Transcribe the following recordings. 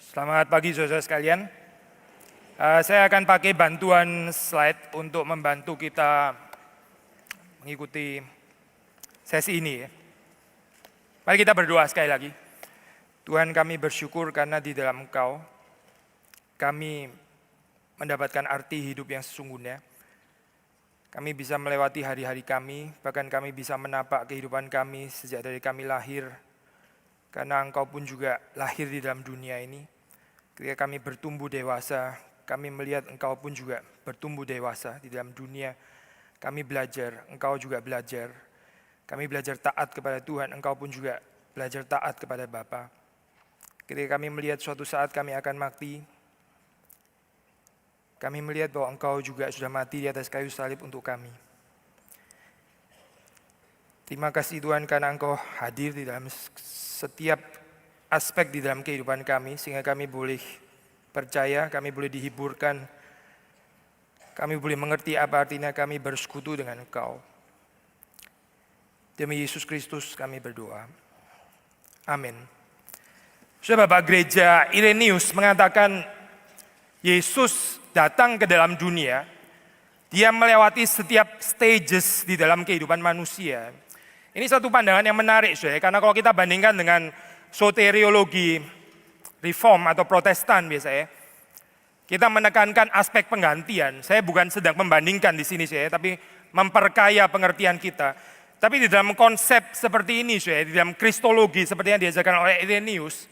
Selamat pagi saudara sekalian. Saya akan pakai bantuan slide untuk membantu kita mengikuti sesi ini. Mari kita berdoa sekali lagi. Tuhan, kami bersyukur karena di dalam Engkau kami mendapatkan arti hidup yang sesungguhnya. Kami bisa melewati hari-hari kami, bahkan kami bisa menapak kehidupan kami sejak dari kami lahir. Karena Engkau pun juga lahir di dalam dunia ini. Ketika kami bertumbuh dewasa, kami melihat Engkau pun juga bertumbuh dewasa di dalam dunia. Kami belajar, Engkau juga belajar. Kami belajar taat kepada Tuhan, Engkau pun juga belajar taat kepada Bapa. Ketika kami melihat suatu saat kami akan mati, kami melihat bahwa Engkau juga sudah mati di atas kayu salib untuk kami. Terima kasih Tuhan karena Engkau hadir di dalam setiap aspek di dalam kehidupan kami, sehingga kami boleh percaya, kami boleh dihiburkan, kami boleh mengerti apa artinya kami bersekutu dengan Engkau. Demi Yesus Kristus kami berdoa. Amin. Saudara Bapak Gereja Irenaeus mengatakan Yesus datang ke dalam dunia, dia melewati setiap stages di dalam kehidupan manusia. Ini satu pandangan yang menarik, saudara, karena kalau kita bandingkan dengan soteriologi reform atau protestan biasanya, kita menekankan aspek penggantian. Saya bukan sedang membandingkan di sini, saya, tapi memperkaya pengertian kita. Tapi di dalam konsep seperti ini, saya, di dalam kristologi seperti yang diajarkan oleh Irenaeus,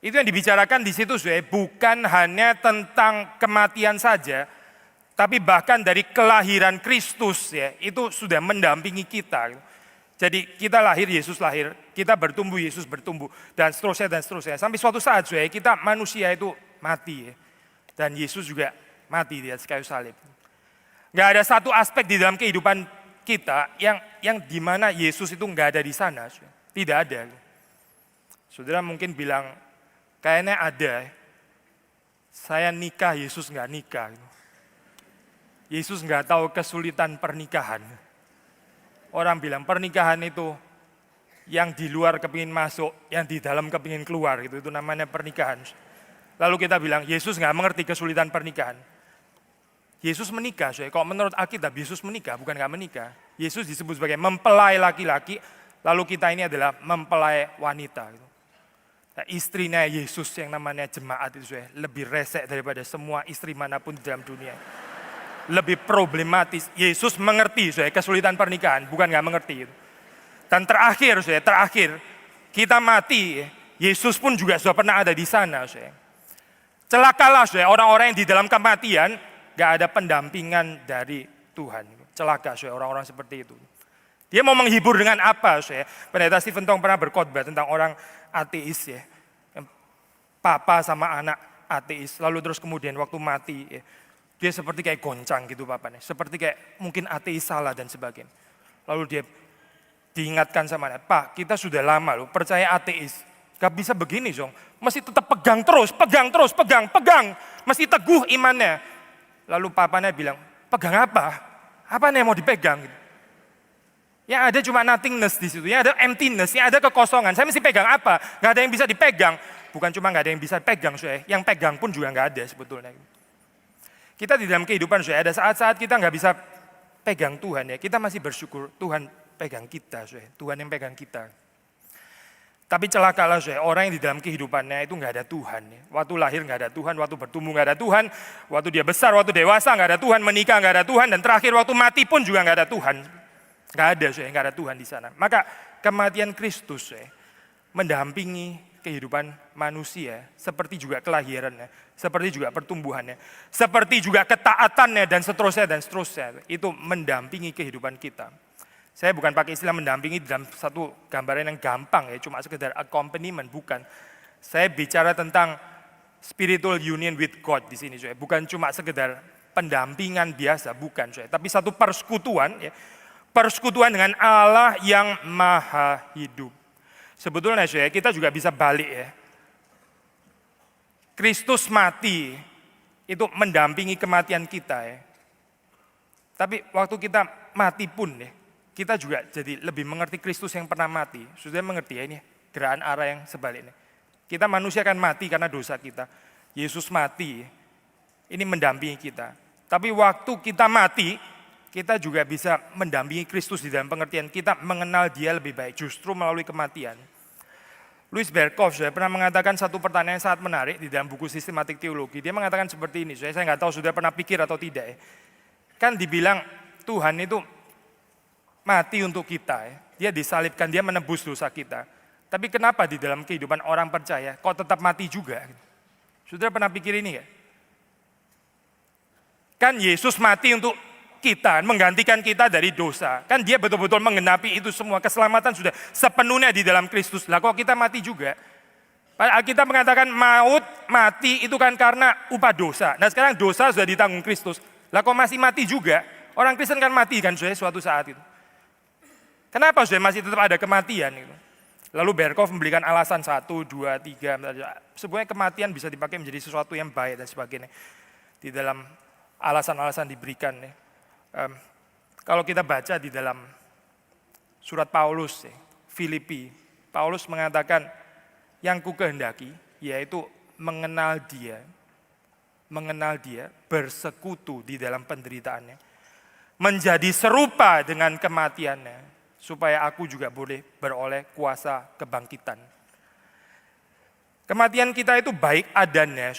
itu yang dibicarakan di situ, saya, bukan hanya tentang kematian saja, tapi bahkan dari kelahiran Kristus, ya, itu sudah mendampingi kita. Jadi kita lahir, Yesus lahir, kita bertumbuh, Yesus bertumbuh, dan seterusnya dan seterusnya. Sampai suatu saat, saudara, kita manusia itu mati, ya. Dan Yesus juga mati di atas kayu salib. Gak ada satu aspek di dalam kehidupan kita yang dimana Yesus itu gak ada di sana, saudara. Tidak ada. Saudara mungkin bilang, kayaknya ada. Saya nikah, Yesus gak nikah. Yesus gak tahu kesulitan pernikahan. Orang bilang pernikahan itu yang di luar kepingin masuk, yang di dalam kepingin keluar, gitu. Itu namanya pernikahan. Lalu kita bilang Yesus nggak mengerti kesulitan pernikahan. Yesus menikah, so, kalau menurut Alkitab Yesus menikah, bukan nggak menikah. Yesus disebut sebagai mempelai laki-laki, lalu kita ini adalah mempelai wanita. Gitu. Nah, istrinya Yesus yang namanya jemaat itu, so, lebih resek daripada semua istri manapun di dalam dunia. Lebih problematis. Yesus mengerti, saudara, kesulitan pernikahan, bukan nggak mengerti. Dan terakhir, saudara, terakhir kita mati, Yesus pun juga sudah pernah ada di sana, saudara. Celakalah, saudara, orang-orang yang di dalam kematian nggak ada pendampingan dari Tuhan. Celaka, saudara, orang-orang seperti itu. Dia mau menghibur dengan apa, saudara? Pendeta Stephen Tong pernah berkhotbah tentang orang ateis, ya, papa sama anak ateis, lalu terus kemudian waktu mati, ya, dia seperti kayak goncang gitu papanya, seperti kayak mungkin ateis salah dan sebagainya. Lalu dia diingatkan sama anak, Pak, kita sudah lama loh percaya ateis, gak bisa begini dong, mesti tetap pegang terus, pegang, mesti teguh imannya. Lalu papanya bilang, pegang apa? Apa yang mau dipegang? Gitu. Yang ada cuma nothingness di situ, yang ada emptiness, yang ada kekosongan. Saya mesti pegang apa? Gak ada yang bisa dipegang. Bukan cuma gak ada yang bisa pegang, yang pegang pun juga gak ada sebetulnya. Kita di dalam kehidupan, ada saat-saat kita nggak bisa pegang Tuhan, ya. Kita masih bersyukur Tuhan pegang kita, Tuhan yang pegang kita. Tapi celakalah, orang yang di dalam kehidupannya itu nggak ada Tuhan. Ya. Waktu lahir nggak ada Tuhan, waktu bertumbuh nggak ada Tuhan, waktu dia besar, waktu dewasa nggak ada Tuhan, menikah nggak ada Tuhan, dan terakhir waktu mati pun juga nggak ada Tuhan. Nggak ada, nggak ada Tuhan di sana. Maka kematian Kristus mendampingi kehidupan manusia, seperti juga kelahirannya, seperti juga pertumbuhannya, seperti juga ketaatannya, dan seterusnya, itu mendampingi kehidupan kita. Saya bukan pakai istilah mendampingi dalam satu gambaran yang gampang, ya, cuma sekedar accompaniment, bukan. Saya bicara tentang spiritual union with God di sini, bukan cuma sekedar pendampingan biasa, bukan, tapi satu persekutuan, ya, persekutuan dengan Allah yang maha hidup. Sebetulnya, kita juga bisa balik, ya. Kristus mati itu mendampingi kematian kita, ya. Tapi waktu kita mati pun, ya, kita juga jadi lebih mengerti Kristus yang pernah mati. Sudah mengerti, ya, ini gerakan arah yang sebaliknya. Kita manusia kan mati karena dosa kita. Yesus mati, ini mendampingi kita. Tapi waktu kita mati, kita juga bisa mendampingi Kristus di dalam pengertian kita mengenal Dia lebih baik justru melalui kematian. Louis Berkhof pernah mengatakan satu pertanyaan yang sangat menarik di dalam buku Sistematik Teologi. Dia mengatakan seperti ini, saya nggak tahu sudah pernah pikir atau tidak. Kan dibilang Tuhan itu mati untuk kita, Dia disalibkan, Dia menebus dosa kita. Tapi kenapa di dalam kehidupan orang percaya kok tetap mati juga? Saudara pernah pikir ini ya? Kan Yesus mati untuk kita, menggantikan kita dari dosa. Kan Dia betul-betul menggenapi itu semua. Keselamatan sudah sepenuhnya di dalam Kristus. Lah kok kita mati juga? Kita mengatakan maut, mati itu kan karena upah dosa. Nah sekarang dosa sudah ditanggung Kristus. Lah kok masih mati juga? Orang Kristen kan mati kan suatu saat itu. Kenapa masih tetap ada kematian itu? Lalu Berkhof memberikan alasan 1, 2, 3. Sebenarnya kematian bisa dipakai menjadi sesuatu yang baik dan sebagainya. Di dalam alasan-alasan diberikan. Kalau kita baca di dalam surat Paulus, Filipi, Paulus mengatakan yang ku kehendaki yaitu mengenal Dia, bersekutu di dalam penderitaannya, menjadi serupa dengan kematiannya, supaya aku juga boleh beroleh kuasa kebangkitan. Kematian kita itu baik adanya,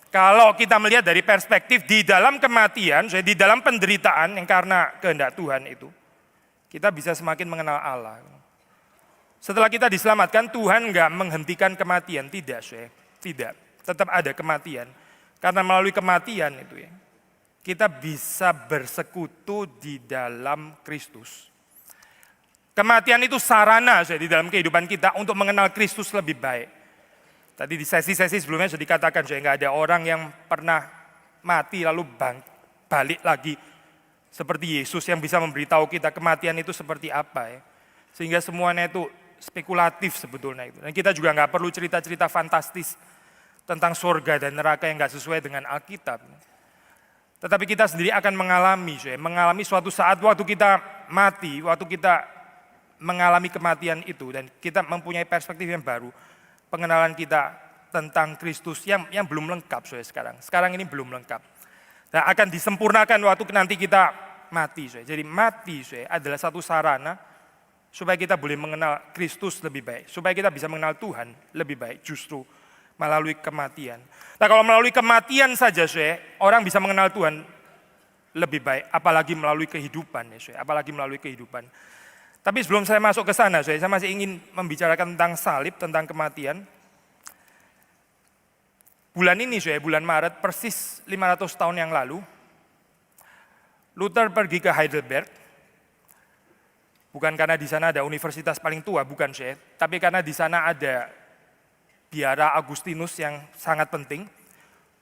kalau kita melihat dari perspektif di dalam kematian, di dalam penderitaan yang karena kehendak Tuhan itu, kita bisa semakin mengenal Allah. Setelah kita diselamatkan, Tuhan enggak menghentikan kematian, tidak. Tetap ada kematian. Karena melalui kematian itu kita bisa bersekutu di dalam Kristus. Kematian itu sarana di dalam kehidupan kita untuk mengenal Kristus lebih baik. Tadi di sesi-sesi sebelumnya sudah dikatakan nggak ada orang yang pernah mati lalu balik lagi seperti Yesus yang bisa memberitahu kita kematian itu seperti apa. Sehingga semuanya itu spekulatif sebetulnya itu. Dan kita juga nggak perlu cerita-cerita fantastis tentang surga dan neraka yang nggak sesuai dengan Alkitab. Tetapi kita sendiri akan mengalami suatu saat waktu kita mati, waktu kita mengalami kematian itu dan kita mempunyai perspektif yang baru, pengenalan kita tentang Kristus yang belum lengkap sekarang ini belum lengkap. Nah, akan disempurnakan waktu nanti kita mati. Jadi mati adalah satu sarana supaya kita boleh mengenal Kristus lebih baik, supaya kita bisa mengenal Tuhan lebih baik justru melalui kematian. Nah kalau melalui kematian saja orang bisa mengenal Tuhan lebih baik, apalagi melalui kehidupan apalagi melalui kehidupan. Tapi sebelum saya masuk ke sana, saya masih ingin membicarakan tentang salib, tentang kematian. Bulan ini, bulan Maret, persis 500 tahun yang lalu, Luther pergi ke Heidelberg. Bukan karena di sana ada universitas paling tua, bukan tapi karena di sana ada biara Agustinus yang sangat penting.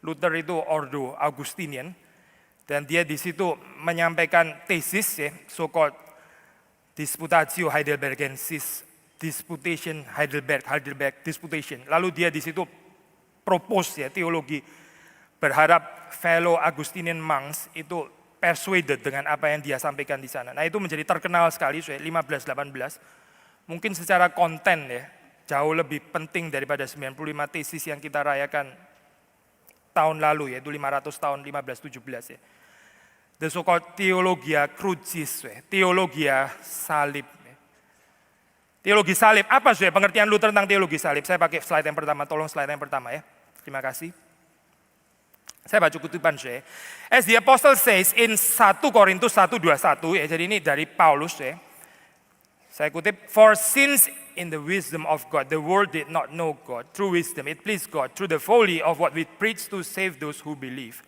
Luther itu Ordo Augustinian, dan dia di situ menyampaikan tesis, so-called Disputatio Heidelbergensis, Disputation Heidelberg Disputation. Lalu dia di situ propose teologi, berharap fellow Augustinian monks itu persuaded dengan apa yang dia sampaikan di sana. Nah itu menjadi terkenal sekali 15-18. Mungkin secara konten jauh lebih penting daripada 95 tesis yang kita rayakan tahun lalu yaitu 500 tahun 15-17 The so-called Theologia Crucis, teologia salib. Teologi salib, apa pengertian Luther tentang teologi salib? Saya pakai slide yang pertama, tolong slide yang pertama ya. Terima kasih. Saya baca kutipan As the Apostle says in 1 Korintus 1:21, jadi ini dari Paulus Saya kutip, for since in the wisdom of God, the world did not know God. Through wisdom, it pleased God. Through the folly of what we preach to save those who believe.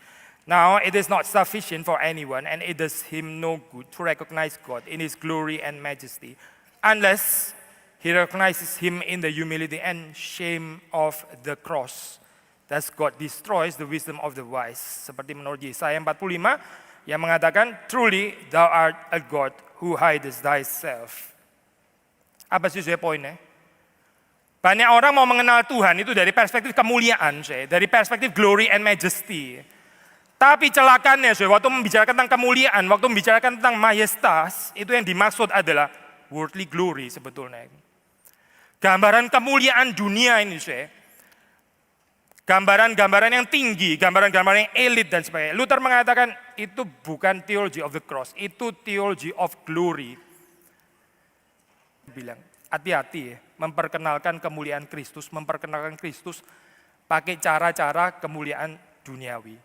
Now it is not sufficient for anyone, and it does him no good to recognize God in His glory and majesty, unless he recognizes Him in the humility and shame of the cross. Thus God destroys the wisdom of the wise. Seperti menurut Yesaya 45 yang mengatakan, truly thou art a God who hidest thyself. Apa sih poinnya? Banyak orang mau mengenal Tuhan itu dari perspektif kemuliaan, dari perspektif glory and majesty. Tapi celakanya, waktu membicarakan tentang kemuliaan, waktu membicarakan tentang majestas, itu yang dimaksud adalah worldly glory sebetulnya. Gambaran kemuliaan dunia ini, gambaran-gambaran yang tinggi, gambaran-gambaran yang elit dan sebagainya. Luther mengatakan itu bukan theology of the cross, itu theology of glory. Bilang, hati-hati ya, memperkenalkan kemuliaan Kristus, memperkenalkan Kristus pakai cara-cara kemuliaan duniawi.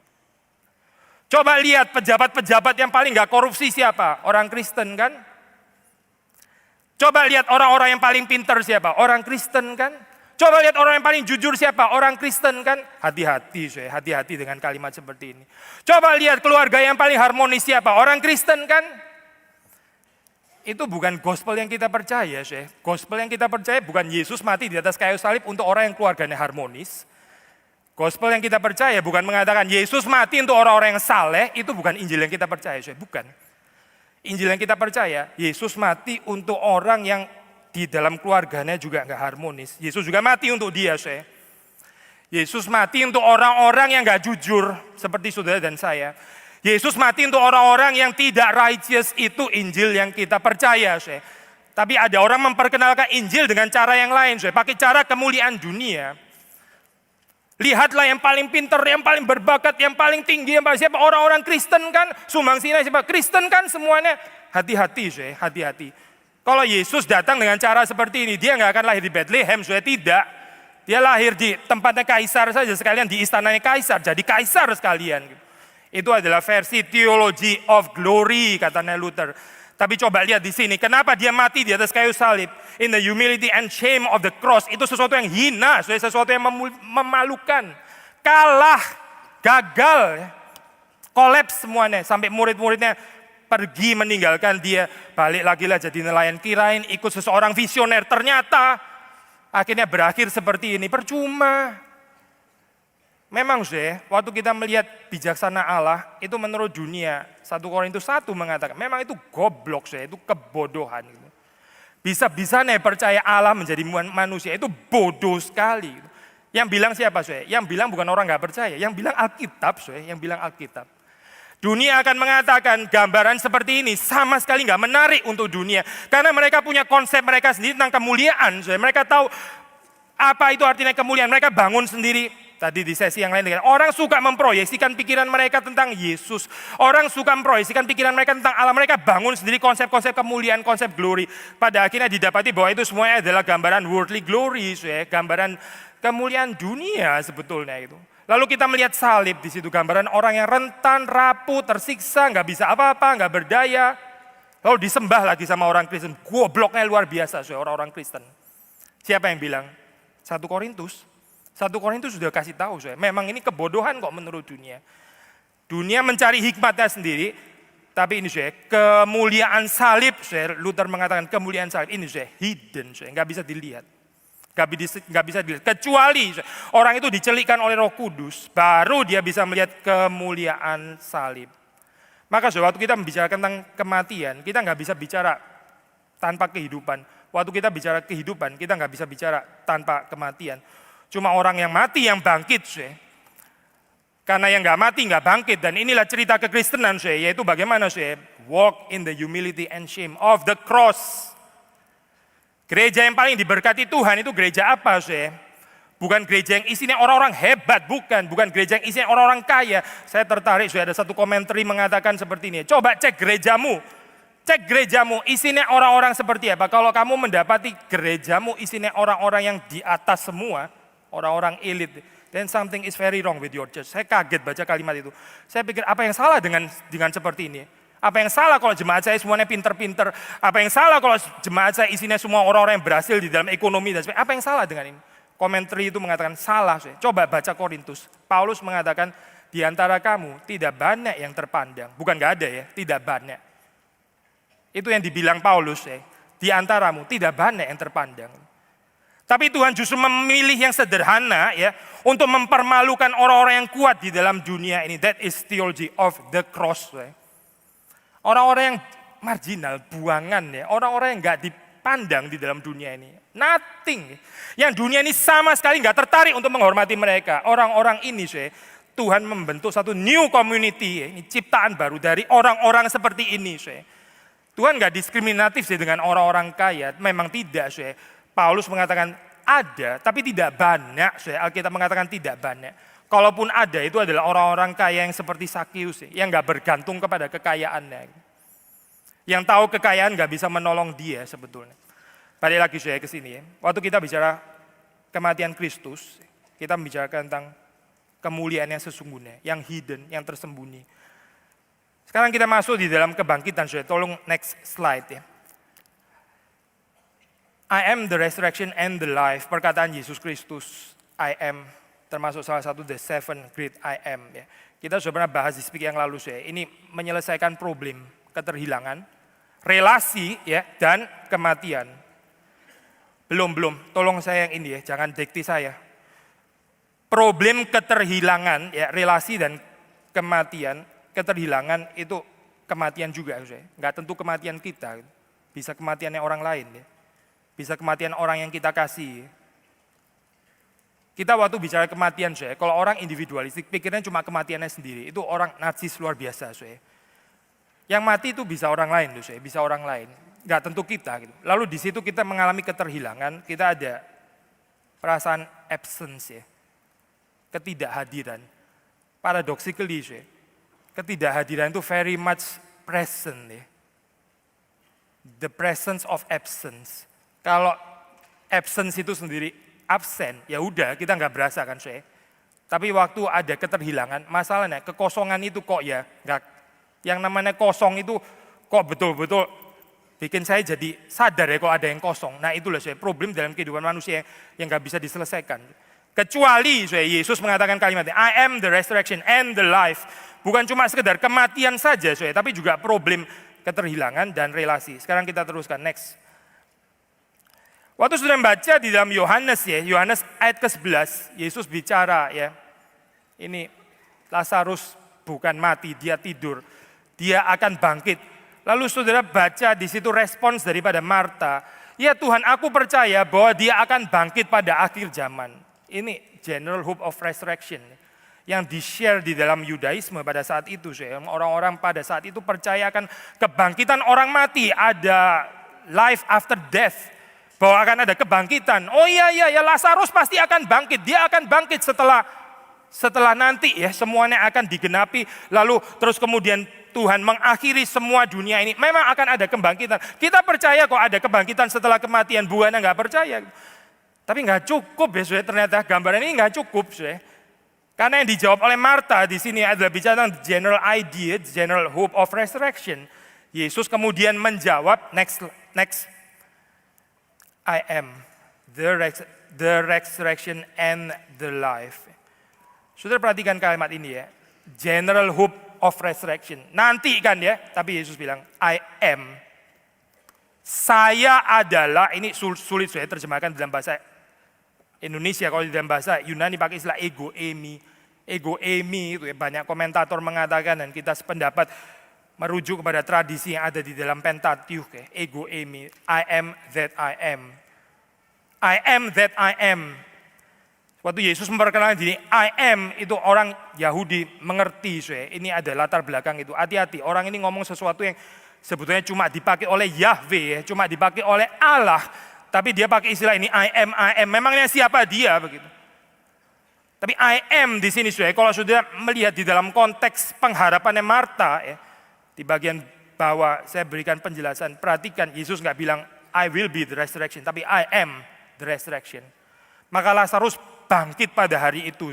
Coba lihat pejabat-pejabat yang paling gak korupsi siapa? Orang Kristen kan? Coba lihat orang-orang yang paling pintar siapa? Orang Kristen kan? Coba lihat orang yang paling jujur siapa? Orang Kristen kan? Hati-hati, hati-hati dengan kalimat seperti ini. Coba lihat keluarga yang paling harmonis siapa? Orang Kristen kan? Itu bukan gospel yang kita percaya, Gospel yang kita percaya bukan Yesus mati di atas kayu salib untuk orang yang keluarganya harmonis. Gospel yang kita percaya bukan mengatakan Yesus mati untuk orang-orang yang saleh, itu bukan Injil yang kita percaya, bukan. Injil yang kita percaya, Yesus mati untuk orang yang di dalam keluarganya juga enggak harmonis. Yesus juga mati untuk dia, Yesus mati untuk orang-orang yang enggak jujur, seperti saudara dan saya. Yesus mati untuk orang-orang yang tidak righteous, itu Injil yang kita percaya, Tapi ada orang memperkenalkan Injil dengan cara yang lain, pakai cara kemuliaan dunia. Lihatlah yang paling pintar, yang paling berbakat, yang paling tinggi, yang paling siapa? Orang-orang Kristen kan, sumbangsihnya siapa? Kristen kan semuanya. Hati-hati, hati-hati. Kalau Yesus datang dengan cara seperti ini, dia nggak akan lahir di Bethlehem, tidak. Dia lahir di tempatnya kaisar saja sekalian, di istananya kaisar, jadi kaisar sekalian. Itu adalah versi theology of glory, katanya Luther. Tapi coba lihat di sini, kenapa dia mati di atas kayu salib? In the humility and shame of the cross, itu sesuatu yang hina, sesuatu yang memalukan. Kalah, gagal, kolaps semuanya, sampai murid-muridnya pergi meninggalkan dia, balik lagi lah jadi nelayan, kirain ikut seseorang visioner, ternyata akhirnya berakhir seperti ini, percuma. Memang waktu kita melihat bijaksana Allah, itu menurut dunia, 1 Korintus 1 mengatakan, memang itu goblok, itu kebodohan. Bisa-bisanya percaya Allah menjadi manusia, itu bodoh sekali. Yang bilang siapa? Yang bilang bukan orang gak percaya, yang bilang Alkitab, yang bilang Alkitab. Dunia akan mengatakan gambaran seperti ini sama sekali nggak menarik untuk dunia. Karena mereka punya konsep mereka sendiri tentang kemuliaan. Mereka tahu apa itu artinya kemuliaan. Mereka bangun sendiri. Tadi di sesi yang lain, orang suka memproyeksikan pikiran mereka tentang Yesus. Orang suka memproyeksikan pikiran mereka tentang Allah. Mereka bangun sendiri konsep-konsep kemuliaan, konsep glory. Pada akhirnya didapati bahwa itu semuanya adalah gambaran worldly glory. Gambaran kemuliaan dunia sebetulnya itu. Lalu kita melihat salib di situ, gambaran orang yang rentan, rapuh, tersiksa, nggak bisa apa-apa, nggak berdaya. Lalu disembah lagi sama orang Kristen. Gobloknya luar biasa, orang-orang Kristen. Siapa yang bilang? 1 Korintus. 1 Korintus sudah kasih tahu, memang ini kebodohan kok menurut dunia. Dunia mencari hikmatnya sendiri, tapi ini kemuliaan salib, Luther mengatakan kemuliaan salib ini hidden, nggak bisa dilihat. Gak bisa dilihat, kecuali orang itu dicelikkan oleh Roh Kudus, baru dia bisa melihat kemuliaan salib. Maka waktu kita membicarakan tentang kematian, kita gak bisa bicara tanpa kehidupan. Waktu kita bicara kehidupan, kita gak bisa bicara tanpa kematian. Cuma orang yang mati yang bangkit, karena yang gak mati gak bangkit. Dan inilah cerita kekristenan, yaitu bagaimana walk in the humility and shame of the cross. Gereja yang paling diberkati Tuhan itu gereja apa, Bukan gereja yang isinya orang-orang hebat, bukan gereja yang isinya orang-orang kaya. Saya tertarik, ada satu komentar mengatakan seperti ini. Coba cek gerejamu, isinya orang-orang seperti apa. Kalau kamu mendapati gerejamu isinya orang-orang yang di atas semua, orang-orang elit, then something is very wrong with your church. Saya kaget baca kalimat itu. Saya pikir apa yang salah dengan seperti ini? Apa yang salah kalau jemaat saya semuanya pinter-pinter? Apa yang salah kalau jemaat saya isinya semua orang-orang yang berhasil di dalam ekonomi dan sebagainya? Apa yang salah dengan ini? Komentari itu mengatakan salah. Coba baca Korintus. Paulus mengatakan di antara kamu tidak banyak yang terpandang. Bukan gak ada ya, tidak banyak. Itu yang dibilang Paulus. Di antaramu tidak banyak yang terpandang. Tapi Tuhan justru memilih yang sederhana ya untuk mempermalukan orang-orang yang kuat di dalam dunia ini. That is theology of the cross. Orang-orang yang marginal, buangan ya, orang-orang yang nggak dipandang di dalam dunia ini, nothing. Yang dunia ini sama sekali nggak tertarik untuk menghormati mereka. Orang-orang ini, Tuhan membentuk satu new community, ini ciptaan baru dari orang-orang seperti ini. Tuhan nggak diskriminatif dengan orang-orang kaya, memang tidak. Paulus mengatakan ada, tapi tidak banyak. Alkitab mengatakan tidak banyak. Kalaupun ada, itu adalah orang-orang kaya yang seperti Sakius, yang nggak bergantung kepada kekayaannya. Yang tahu kekayaan nggak bisa menolong dia sebetulnya. Balik lagi saya ke sini ya. Waktu kita bicara kematian Kristus, kita membicarakan tentang kemuliaan yang sesungguhnya, yang hidden, yang tersembunyi. Sekarang kita masuk di dalam kebangkitan. Tolong next slide ya. I am the resurrection and the life. Perkataan Yesus Kristus, I am, termasuk salah satu the seven great I am. Ya. Kita sudah pernah bahas di speak yang lalu saya. Ini menyelesaikan problem keterhilangan, relasi ya, dan kematian. Belum. Tolong saya yang ini ya, jangan dikti saya. Problem keterhilangan, ya, relasi dan kematian, keterhilangan itu kematian juga. Nggak tentu kematian kita, bisa kematiannya orang lain ya. Bisa kematian orang yang kita kasih. Kita waktu bicara kematian, kalau orang individualistik, pikirnya cuma kematiannya sendiri. Itu orang narsis luar biasa. Yang mati itu bisa orang lain, bisa orang lain. Nggak tentu kita. Gitu. Lalu di situ kita mengalami keterhilangan, kita ada perasaan absence, ya. Ketidakhadiran. Paradoxically, ketidakhadiran itu very much present. Ya. The presence of absence. Kalau absence itu sendiri absen, ya udah kita nggak berasa kan Tapi waktu ada keterhilangan, masalahnya kekosongan itu kok ya nggak. Yang namanya kosong itu kok betul-betul bikin saya jadi sadar ya kalau ada yang kosong. Nah itulah problem dalam kehidupan manusia yang nggak bisa diselesaikan. Kecuali Yesus mengatakan kalimatnya, I am the resurrection and the life. Bukan cuma sekedar kematian saja tapi juga problem keterhilangan dan relasi. Sekarang kita teruskan, next. Waktu sudah membaca di dalam Yohanes Yohanes ayat ke-11, Yesus bicara ya. Ini Lazarus bukan mati, dia tidur. Dia akan bangkit. Lalu saudara baca di situ respons daripada Marta. Ya Tuhan, aku percaya bahwa dia akan bangkit pada akhir zaman. Ini general hope of resurrection yang di-share di dalam Yudaisme pada saat itu. Orang-orang pada saat itu percaya akan kebangkitan orang mati, ada life after death. Bahwa akan ada kebangkitan. Oh iya, Lazarus pasti akan bangkit. Dia akan bangkit setelah nanti ya semuanya akan digenapi. Lalu terus kemudian Tuhan mengakhiri semua dunia ini. Memang akan ada kebangkitan. Kita percaya kok ada kebangkitan setelah kematian. Buahnya nggak percaya. Tapi nggak cukup ya ternyata gambaran ini nggak cukup. Karena yang dijawab oleh Marta di sini adalah bicara tentang general idea, general hope of resurrection. Yesus kemudian menjawab, next. I am the resurrection and the life. Saudara perhatikan kalimat ini ya. General hope of resurrection. Nanti kan ya, tapi Yesus bilang, I am. Saya adalah, ini sulit saya terjemahkan dalam bahasa Indonesia. Kalau di dalam bahasa Yunani pakai istilah ego eimi. Ego eimi itu ya, banyak komentator mengatakan dan kita sependapat merujuk kepada tradisi yang ada di dalam Pentateuch, ego eimi, I am that I am. I am that I am. Waktu Yesus memperkenalkan diri, I am, itu orang Yahudi mengerti, ini ada latar belakang itu. Hati-hati, orang ini ngomong sesuatu yang sebetulnya cuma dipakai oleh Yahweh, cuma dipakai oleh Allah, tapi dia pakai istilah ini, I am. Memangnya siapa dia begitu? Tapi I am di sini, kalau sudah melihat di dalam konteks pengharapannya Marta, di bagian bawah saya berikan penjelasan. Perhatikan, Yesus nggak bilang I will be the resurrection, tapi I am the resurrection. Maka Lazarus bangkit pada hari itu.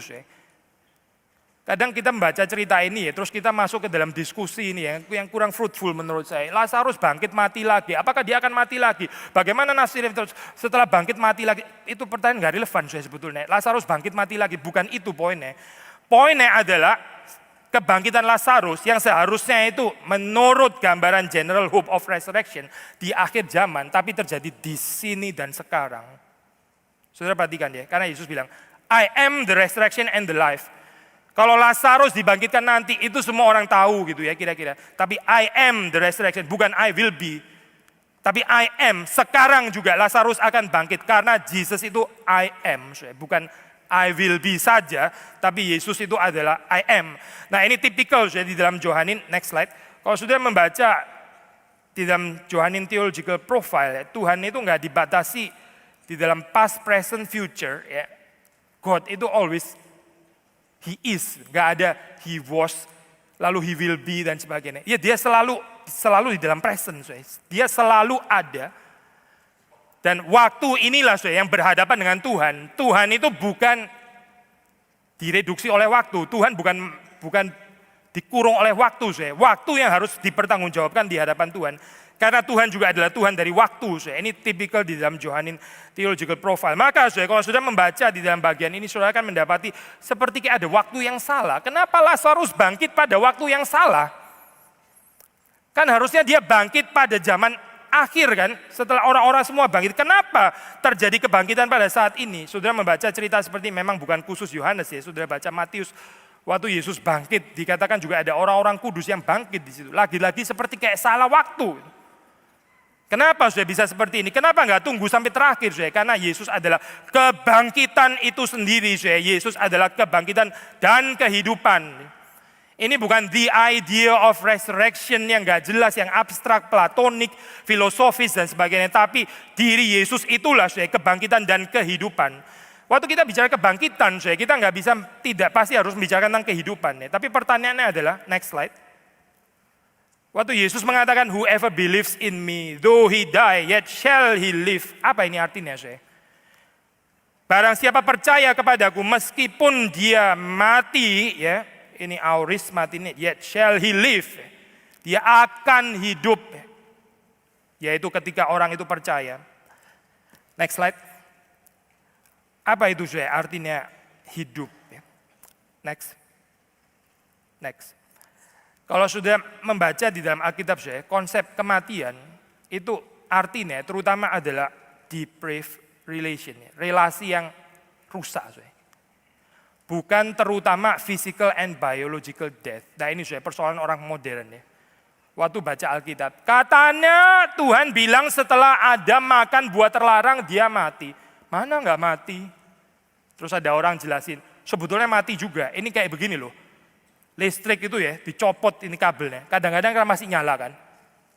Kadang kita membaca cerita ini terus kita masuk ke dalam diskusi ini yang kurang fruitful menurut saya. Lazarus bangkit mati lagi, apakah dia akan mati lagi? Bagaimana nasibnya setelah bangkit mati lagi? Itu pertanyaan nggak relevan sebetulnya. Lazarus bangkit mati lagi, bukan itu poinnya. Poinnya adalah kebangkitan Lazarus yang seharusnya itu menurut gambaran general hope of resurrection di akhir zaman, tapi terjadi di sini dan sekarang. Saudara perhatikan ya, karena Yesus bilang, I am the resurrection and the life. Kalau Lazarus dibangkitkan nanti, itu semua orang tahu gitu ya kira-kira. Tapi I am the resurrection, bukan I will be. Tapi I am, sekarang juga Lazarus akan bangkit, karena Jesus itu I am, bukan I will be saja, tapi Yesus itu adalah I am. Nah ini tipikal di dalam Johanin, next slide. Kalau sudah membaca di dalam Johanin Theological Profile, Tuhan itu nggak dibatasi di dalam past, present, future, ya, God itu always He is, nggak ada He was, lalu He will be dan sebagainya. Ya dia selalu di dalam present, dia selalu ada. Dan waktu inilah yang berhadapan dengan Tuhan. Tuhan itu bukan direduksi oleh waktu, Tuhan bukan dikurung oleh waktu. Waktu yang harus dipertanggungjawabkan di hadapan Tuhan. Karena Tuhan juga adalah Tuhan dari waktu. Ini tipikal di dalam Johannine Theological Profile. Maka kalau sudah membaca di dalam bagian ini, saudara akan mendapati seperti ada waktu yang salah. Kenapa Lazarus bangkit pada waktu yang salah? Kan harusnya dia bangkit pada zaman akhir kan, setelah orang-orang semua bangkit. Kenapa terjadi kebangkitan pada saat ini? Saudara membaca cerita seperti memang bukan khusus Yohanes ya. Saudara baca Matius, waktu Yesus bangkit, dikatakan juga ada orang-orang kudus yang bangkit di situ. Lagi-lagi seperti kayak salah waktu. Kenapa sudah bisa seperti ini? Kenapa nggak tunggu sampai terakhir? Karena Yesus adalah kebangkitan itu sendiri. Yesus adalah kebangkitan dan kehidupan. Ini bukan the idea of resurrection yang nggak jelas, yang abstrak, platonik, filosofis dan sebagainya. Tapi diri Yesus itulah kebangkitan dan kehidupan. Waktu kita bicara kebangkitan, kita nggak bisa, tidak pasti harus membicarakan tentang kehidupan. Tapi pertanyaannya adalah, next slide. Waktu Yesus mengatakan, whoever believes in me, though he die, yet shall he live. Apa ini artinya? Barang siapa percaya kepadaku, meskipun dia mati, ya, ini auris mati, yet shall he live. Dia akan hidup. Yaitu ketika orang itu percaya. Next slide. Apa itu artinya hidup? Next. Kalau sudah membaca di dalam Alkitab, konsep kematian itu artinya terutama adalah depraved relation, relasi yang rusak. Bukan terutama physical and biological death. Nah ini persoalan orang modern ya. Waktu baca Alkitab, katanya Tuhan bilang setelah Adam makan buah terlarang dia mati. Mana nggak mati? Terus ada orang jelasin, sebetulnya mati juga. Ini kayak begini loh. Listrik itu ya dicopot ini kabelnya. Kadang-kadang kan masih nyala kan.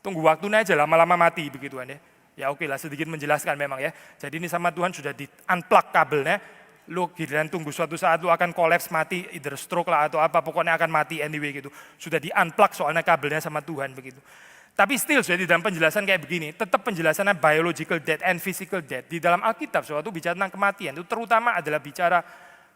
Tunggu waktunya aja lama-lama mati begituan ya. Ya oke lah sedikit menjelaskan memang ya. Jadi ini sama Tuhan sudah di-unplug kabelnya. Lu giliran tunggu suatu saat lu akan kolaps mati, either stroke lah atau apa, pokoknya akan mati anyway gitu. Sudah di-unplug soalnya kabelnya sama Tuhan begitu. Tapi still di dalam penjelasan kayak begini, tetap penjelasannya biological death and physical death. Di dalam Alkitab suatu bicara tentang kematian itu terutama adalah bicara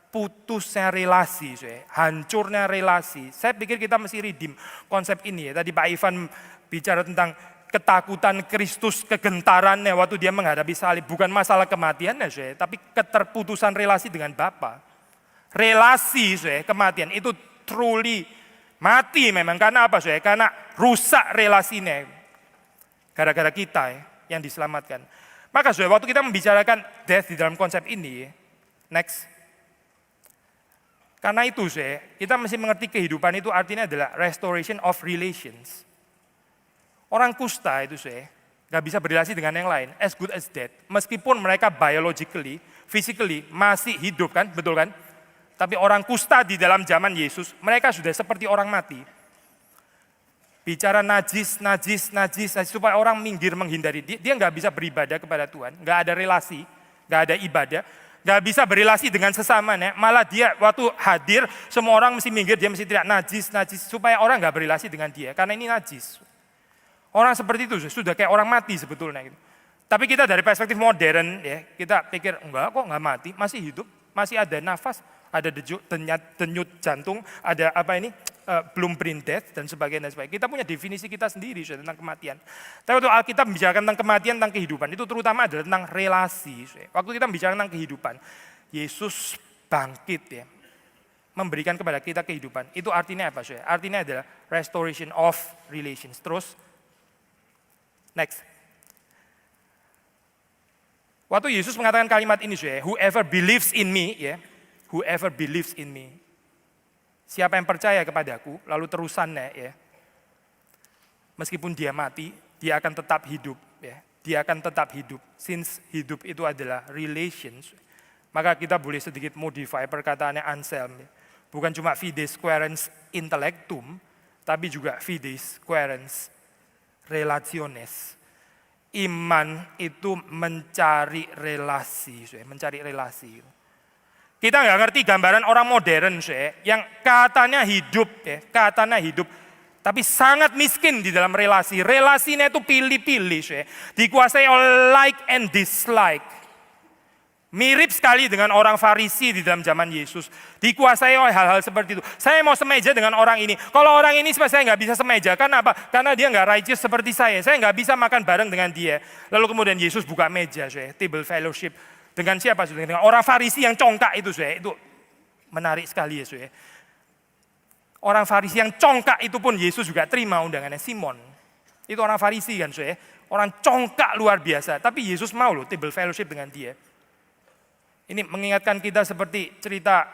putusnya relasi, hancurnya relasi. Saya pikir kita mesti redeem konsep ini ya. Tadi Pak Ivan bicara tentang ketakutan Kristus, kegentarannya waktu dia menghadapi salib. Bukan masalah kematiannya, tapi keterputusan relasi dengan Bapa. Relasi, kematian itu truly mati memang. Karena apa, karena rusak relasinya. Gara-gara kita yang diselamatkan. Maka waktu kita membicarakan death di dalam konsep ini, next. Karena itu kita mesti mengerti kehidupan itu artinya adalah restoration of relations. Orang kusta itu gak bisa berrelasi dengan yang lain, as good as dead. Meskipun mereka biologically, physically masih hidup kan, betul kan? Tapi orang kusta di dalam zaman Yesus, mereka sudah seperti orang mati. Bicara najis, supaya orang minggir menghindari. Dia gak bisa beribadah kepada Tuhan, gak ada relasi, gak ada ibadah. Gak bisa berrelasi dengan sesamanya, malah dia waktu hadir, semua orang mesti minggir, dia mesti tidak najis, supaya orang gak berrelasi dengan dia, karena ini najis. Orang seperti itu sudah kayak orang mati sebetulnya. Gitu. Tapi kita dari perspektif modern, ya kita pikir, enggak kok gak mati, masih hidup, masih ada nafas, ada denyut jantung, ada belum brain death dan sebagainya. Kita punya definisi kita sendiri tentang kematian. Tapi waktu Alkitab membicarakan tentang kematian, tentang kehidupan, itu terutama adalah tentang relasi. Waktu kita membicarakan tentang kehidupan, Yesus bangkit ya, memberikan kepada kita kehidupan. Itu artinya apa? Artinya adalah restoration of relations. Terus, next. Waktu Yesus mengatakan kalimat ini, whoever believes in me, ya, whoever believes in me. Siapa yang percaya kepadaku, lalu terusannya ya, meskipun dia mati, dia akan tetap hidup. Ya. Dia akan tetap hidup. Since hidup itu adalah relations, maka kita boleh sedikit modify perkataannya Anselm. Ya. Bukan cuma fides querens intellectum, tapi juga fides querens relationes. iman itu mencari relasi, mencari relasi. Kita nggak ngerti gambaran orang modern, yang katanya hidup, katanya hidup, tapi sangat miskin di dalam relasi. Relasinya itu pilih-pilih, dikuasai oleh like and dislike. Mirip sekali dengan orang Farisi di dalam zaman Yesus. Dikuasai oleh hal-hal seperti itu. Saya mau semeja dengan orang ini. Kalau orang ini saya nggak bisa semeja. Karena apa? Karena dia nggak righteous seperti saya. Saya nggak bisa makan bareng dengan dia. Lalu kemudian Yesus buka meja, table fellowship. Dengan siapa? Dengan orang Farisi yang congkak itu. Itu menarik sekali ya. Orang Farisi yang congkak itu pun Yesus juga terima undangannya. Simon. Itu orang Farisi kan. Orang congkak luar biasa. Tapi Yesus mau loh table fellowship dengan dia. Ini mengingatkan kita seperti cerita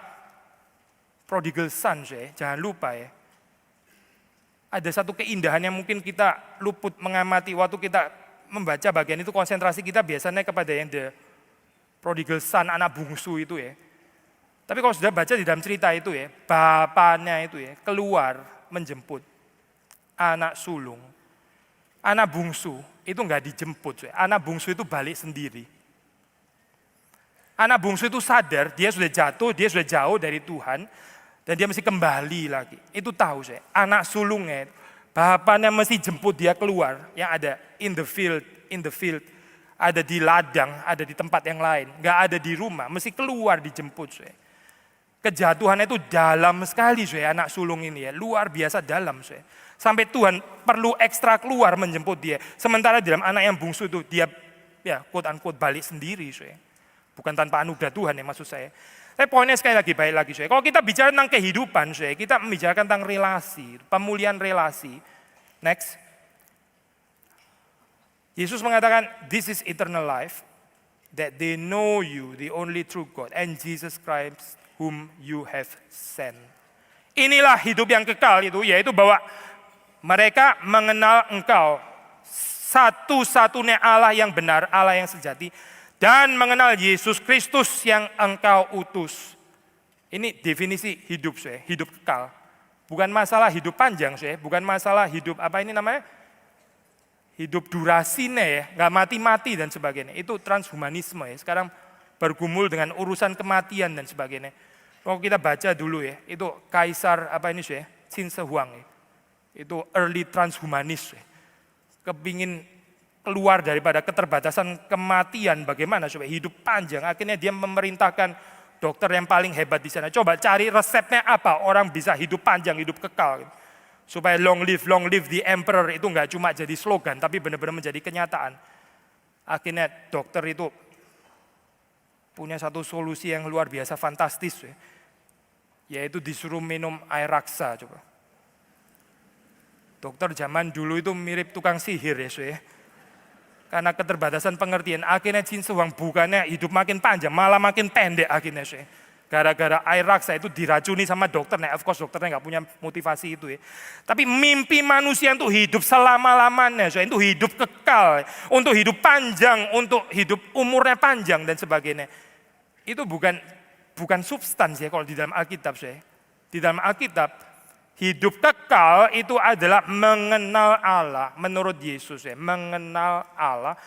prodigal son, jangan lupa ya. Ada satu keindahan yang mungkin kita luput mengamati waktu kita membaca bagian itu, konsentrasi kita biasanya kepada yang the prodigal son, anak bungsu itu ya. Tapi kalau sudah baca di dalam cerita itu ya, bapaknya itu ya keluar menjemput anak sulung. Anak bungsu itu enggak dijemput, anak bungsu itu balik sendiri. Anak bungsu itu sadar, dia sudah jatuh, dia sudah jauh dari Tuhan, dan dia mesti kembali lagi. Itu tahu saya, anak sulungnya, bapaknya mesti jemput dia keluar, yang ada in the field, ada di ladang, ada di tempat yang lain, nggak ada di rumah, mesti keluar dijemput. Saya. Kejatuhannya itu dalam sekali, saya, anak sulung ini ya, luar biasa dalam. Saya. Sampai Tuhan perlu ekstra keluar menjemput dia. Sementara dalam anak yang bungsu itu, dia ya quote unquote balik sendiri. Saya. Bukan tanpa anugerah Tuhan ya maksud saya. Tapi poinnya sekali lagi, baik lagi saya. Kalau kita bicara tentang kehidupan saya, kita membicarakan tentang relasi, pemulihan relasi. Next. Yesus mengatakan, this is eternal life, that they know you, the only true God, and Jesus Christ whom you have sent. Inilah hidup yang kekal itu, yaitu bahwa mereka mengenal engkau, satu-satunya Allah yang benar, Allah yang sejati, dan mengenal Yesus Kristus yang engkau utus. Ini definisi hidup saya, hidup kekal. Bukan masalah hidup panjang saya, bukan masalah hidup apa ini namanya? Hidup durasinya ya, nggak mati-mati dan sebagainya. Itu transhumanisme ya. Sekarang bergumul dengan urusan kematian dan sebagainya. Kalau kita baca dulu ya, itu Kaisar apa ini saya, Qin Shi Huang ya. Itu early transhumanis ya. Kepingin keluar daripada keterbatasan kematian, bagaimana supaya hidup panjang. Akhirnya dia memerintahkan dokter yang paling hebat di sana. Coba cari resepnya apa orang bisa hidup panjang, hidup kekal. Supaya long live the emperor itu enggak cuma jadi slogan, tapi benar-benar menjadi kenyataan. Akhirnya dokter itu punya satu solusi yang luar biasa fantastis. Yaitu disuruh minum air raksa. Coba. Dokter zaman dulu itu mirip tukang sihir ya. Karena keterbatasan pengertian, akhirnya Qin Shi Huang bukannya hidup makin panjang, malah makin pendek akhirnya. Gara-gara air raksa itu diracuni sama dokternya, of course dokternya nggak punya motivasi itu ya. Tapi mimpi manusia untuk hidup selama-lamanya, untuk hidup kekal, untuk hidup panjang, untuk hidup umurnya panjang dan sebagainya. Itu bukan substansi ya kalau di dalam Alkitab. Di dalam Alkitab, hidup kekal itu adalah mengenal Allah menurut Yesus ya, mengenal Allah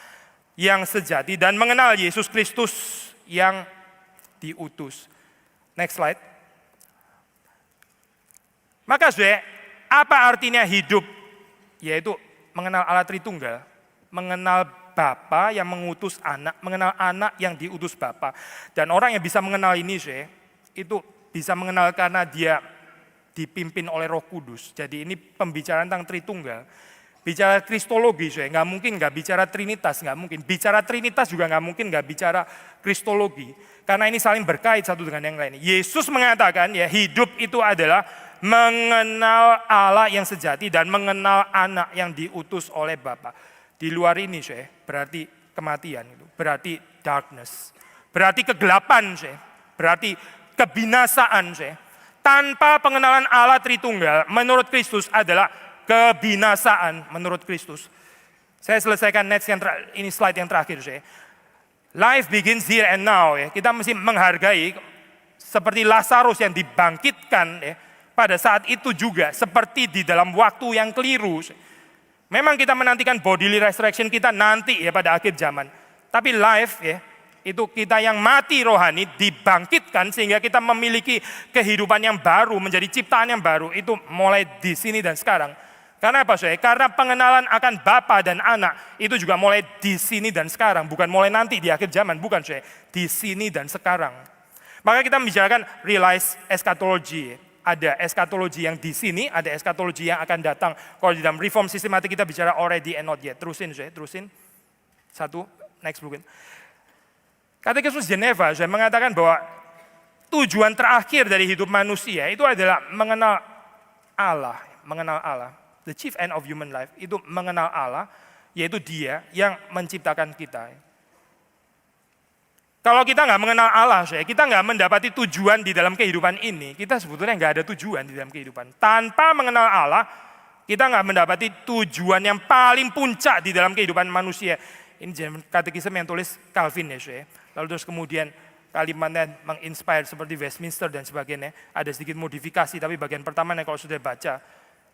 yang sejati dan mengenal Yesus Kristus yang diutus. Next slide. Maka apa artinya hidup? Yaitu mengenal Allah Tritunggal, mengenal Bapa yang mengutus anak, mengenal anak yang diutus Bapa. Dan orang yang bisa mengenal ini itu bisa mengenal karena dia dipimpin oleh Roh Kudus. Jadi ini pembicaraan tentang Tritunggal. Bicara kristologi, nggak mungkin nggak bicara Trinitas, nggak mungkin. Bicara Trinitas juga nggak mungkin nggak bicara kristologi. Karena ini saling berkait satu dengan yang lain. Yesus mengatakan ya hidup itu adalah mengenal Allah yang sejati dan mengenal anak yang diutus oleh Bapa. Di luar ini berarti kematian, berarti darkness, berarti kegelapan, berarti kebinasaan. Tanpa pengenalan Allah Tritunggal menurut Kristus adalah kebinasaan menurut Kristus. Saya selesaikan next ini slide yang terakhir. Life begins here and now. Kita mesti menghargai seperti Lazarus yang dibangkitkan pada saat itu juga seperti di dalam waktu yang keliru. Memang kita menantikan bodily resurrection kita nanti ya pada akhir zaman. Tapi life ya, itu kita yang mati rohani dibangkitkan sehingga kita memiliki kehidupan yang baru, menjadi ciptaan yang baru. Itu mulai di sini dan sekarang. Karena apa saudara? Karena pengenalan akan Bapa dan Anak itu juga mulai di sini dan sekarang. Bukan mulai nanti di akhir zaman, bukan saudara. Di sini dan sekarang. Maka kita membicarakan realize eschatology. Ada eskatologi yang di sini, ada eskatologi yang akan datang. Kalau di dalam reform sistematik kita bicara already and not yet. Terusin saya, terusin. Satu, next mungkin. Katekismus Geneva saya mengatakan bahwa tujuan terakhir dari hidup manusia itu adalah mengenal Allah. Mengenal Allah. The chief end of human life itu mengenal Allah, yaitu Dia yang menciptakan kita. Kalau kita nggak mengenal Allah, kita nggak mendapati tujuan di dalam kehidupan ini, kita sebetulnya nggak ada tujuan di dalam kehidupan. Tanpa mengenal Allah, kita nggak mendapati tujuan yang paling puncak di dalam kehidupan manusia. Ini katekisme yang tulis Calvin ya. Lalu terus kemudian kalimatnya menginspire seperti Westminster dan sebagainya. Ada sedikit modifikasi, tapi bagian pertama kalau sudah baca,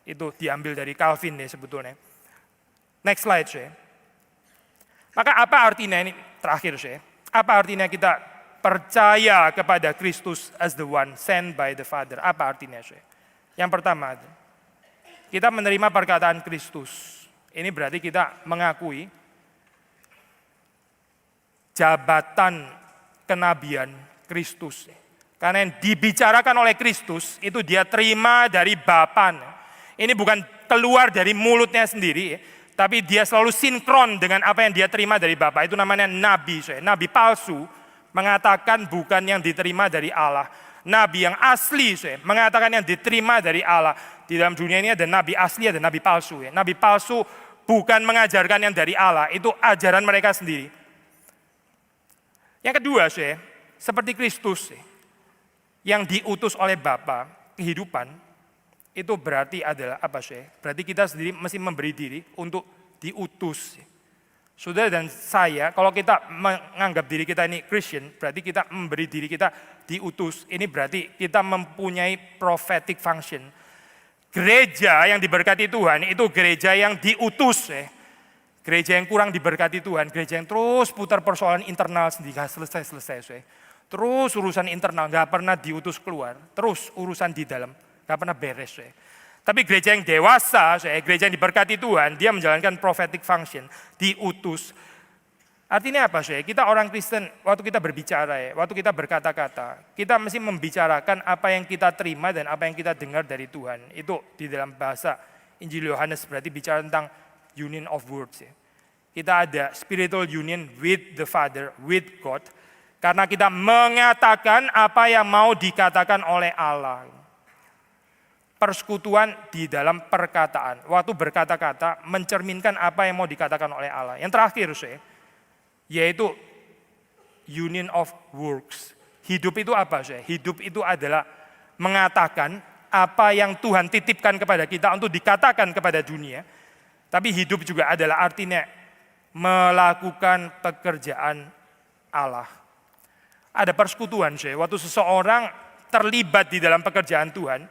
itu diambil dari Calvin ya sebetulnya. Next slide ya. Maka apa artinya ini terakhir ya? Apa artinya kita percaya kepada Kristus as the one sent by the Father? Apa artinya? Yang pertama, kita menerima perkataan Kristus. Ini berarti kita mengakui jabatan kenabian Kristus. Karena yang dibicarakan oleh Kristus itu dia terima dari Bapa. Ini bukan keluar dari mulutnya sendiri, tapi dia selalu sinkron dengan apa yang dia terima dari Bapa. Itu namanya nabi. Nabi palsu mengatakan bukan yang diterima dari Allah. Nabi yang asli mengatakan yang diterima dari Allah. Di dalam dunia ini ada nabi asli, ada nabi palsu. Nabi palsu bukan mengajarkan yang dari Allah. Itu ajaran mereka sendiri. Yang kedua, seperti Kristus yang diutus oleh Bapa, kehidupan, itu berarti adalah apa sih? Berarti kita sendiri mesti memberi diri untuk diutus. Saudara dan saya, kalau kita menganggap diri kita ini Christian, berarti kita memberi diri kita diutus. Ini berarti kita mempunyai prophetic function. Gereja yang diberkati Tuhan itu gereja yang diutus. Gereja yang kurang diberkati Tuhan, gereja yang terus putar persoalan internal sendiri, gak selesai-selesai. Terus urusan internal, gak pernah diutus keluar. Terus urusan di dalam. Gak pernah beres. Tapi gereja yang dewasa, gereja yang diberkati Tuhan, dia menjalankan prophetic function, diutus. Artinya apa? Kita orang Kristen, waktu kita berbicara, waktu kita berkata-kata, kita mesti membicarakan apa yang kita terima dan apa yang kita dengar dari Tuhan. Itu di dalam bahasa Injil Yohanes berarti bicara tentang union of words. Kita ada spiritual union with the Father, with God, karena kita mengatakan apa yang mau dikatakan oleh Allah. Persekutuan di dalam perkataan. Waktu berkata-kata mencerminkan apa yang mau dikatakan oleh Allah. Yang terakhir yaitu union of works. Hidup itu apa? Hidup itu adalah mengatakan apa yang Tuhan titipkan kepada kita untuk dikatakan kepada dunia. Tapi hidup juga adalah artinya melakukan pekerjaan Allah. Ada persekutuan, waktu seseorang terlibat di dalam pekerjaan Tuhan,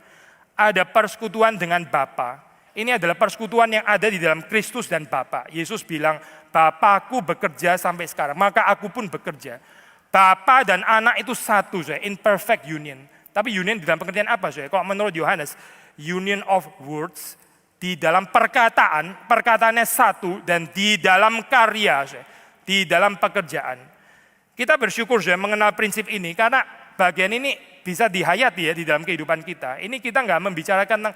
ada persekutuan dengan Bapa. Ini adalah persekutuan yang ada di dalam Kristus dan Bapa. Yesus bilang, Bapakku bekerja sampai sekarang, maka aku pun bekerja. Bapa dan Anak itu satu, in perfect union. Tapi union di dalam pengertian apa? Kalau menurut Yohanes, union of words, di dalam perkataan, perkataannya satu, dan di dalam karya, di dalam pekerjaan. Kita bersyukur mengenal prinsip ini, karena bagian ini bisa dihayati ya di dalam kehidupan kita. Ini kita nggak membicarakan tentang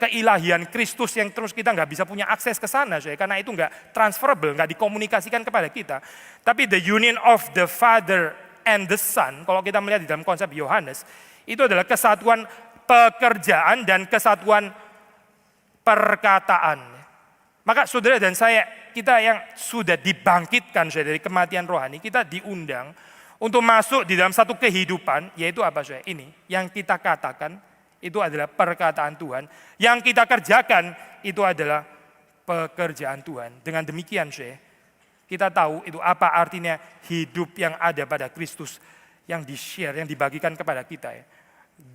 keilahian Kristus yang terus kita nggak bisa punya akses ke sana, karena itu nggak transferable, nggak dikomunikasikan kepada kita. Tapi the union of the Father and the Son, kalau kita melihat di dalam konsep Yohanes, itu adalah kesatuan pekerjaan dan kesatuan perkataan. Maka saudara dan saya, kita yang sudah dibangkitkan dari kematian rohani, kita diundang untuk masuk di dalam satu kehidupan, yaitu apa ini? Yang kita katakan itu adalah perkataan Tuhan. Yang kita kerjakan itu adalah pekerjaan Tuhan. Dengan demikian kita tahu itu apa artinya hidup yang ada pada Kristus yang di-share, yang dibagikan kepada kita.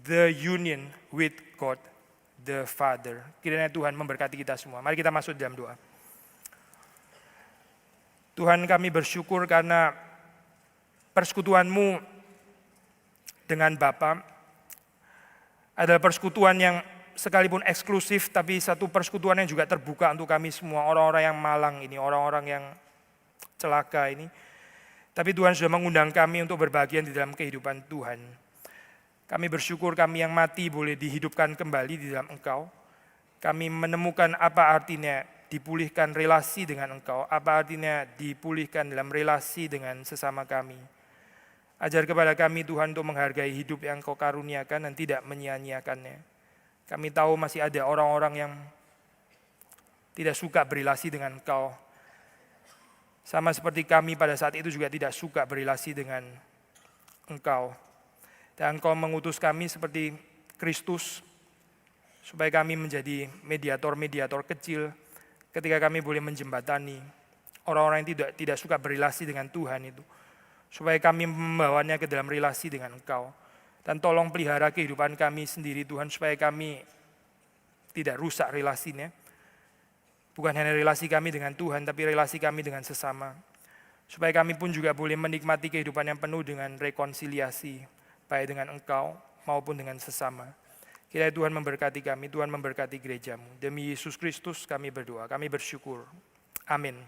The union with God, the Father. Kiranya Tuhan memberkati kita semua. Mari kita masuk dalam doa. Tuhan, kami bersyukur karena persekutuan-Mu dengan Bapa adalah persekutuan yang sekalipun eksklusif, tapi satu persekutuan yang juga terbuka untuk kami semua, orang-orang yang malang ini, orang-orang yang celaka ini. Tapi Tuhan sudah mengundang kami untuk berbagian di dalam kehidupan Tuhan. Kami bersyukur kami yang mati boleh dihidupkan kembali di dalam Engkau. Kami menemukan apa artinya dipulihkan relasi dengan Engkau, apa artinya dipulihkan dalam relasi dengan sesama kami. Ajar kepada kami Tuhan untuk menghargai hidup yang Kau karuniakan dan tidak menyia-nyiakannya. Kami tahu masih ada orang-orang yang tidak suka berelasi dengan Engkau. Sama seperti kami pada saat itu juga tidak suka berelasi dengan Engkau. Dan Engkau mengutus kami seperti Kristus, supaya kami menjadi mediator-mediator kecil, ketika kami boleh menjembatani orang-orang yang tidak suka berelasi dengan Tuhan itu, supaya kami membawanya ke dalam relasi dengan Engkau. Dan tolong pelihara kehidupan kami sendiri Tuhan, supaya kami tidak rusak relasinya. Bukan hanya relasi kami dengan Tuhan, tapi relasi kami dengan sesama. Supaya kami pun juga boleh menikmati kehidupan yang penuh dengan rekonsiliasi, baik dengan Engkau maupun dengan sesama. Kiranya Tuhan memberkati kami, Tuhan memberkati gereja-Mu. Demi Yesus Kristus kami berdoa, kami bersyukur. Amin.